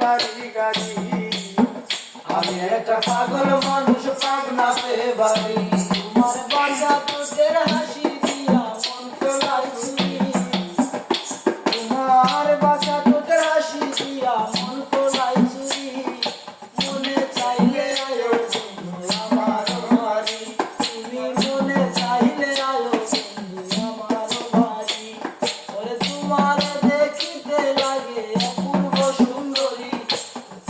বাড়ি গাড়ি আমি একটা পাগল মানুষ পাগলাতে বাড়ি তোমার বাসা তোদের হাসি দিয়া মন তোলাই চুরি তোমার বাসা তোদের হাসি দিয়া মন তোলাই চুরি মনে চাইলে আয়ো বন্ধু আমার বাড়ি তুমি মনে চাইলে আয়ো বন্ধু আমার বাড়ি ওরে তোমার দেখিতে লাগে অপূর্ব সুন্দরী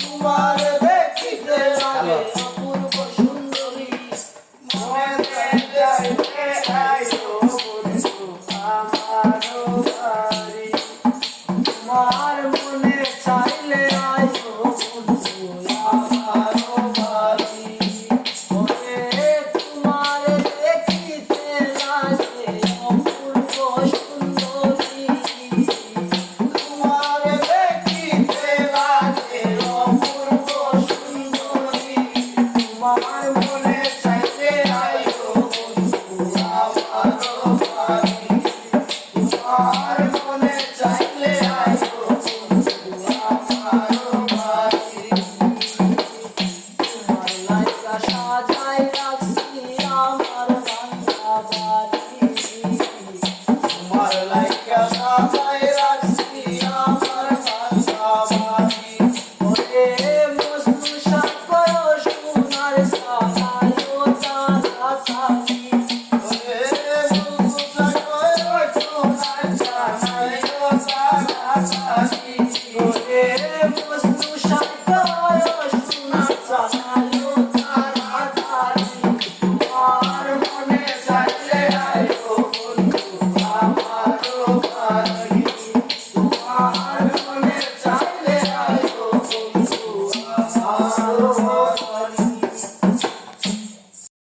তোমার দেখিতে লাগে অপূর্ব সুন্দরী মনে চাইলে আয়ো বন্ধু আমার বাড়ি তোমার মনে চাইলে আয়ো বন্ধু আমার বাড়ি ওরে তোমার দেখিতে লাগে অপূর্ব সুন্দরী তোমার দেখিতে লাগে অপূর্ব সুন্দরী তোমার মনে চাইলে আয়ো বন্ধু আমার বাড়ি তোমার মনে চাইলে আয়ো বন্ধু আমার বাড়ি তোমার লাইকা সাজাই রাখছি আমার বাংলা বাড়ি তোমার লাইকা সাজায় রাখছি আমার বাসা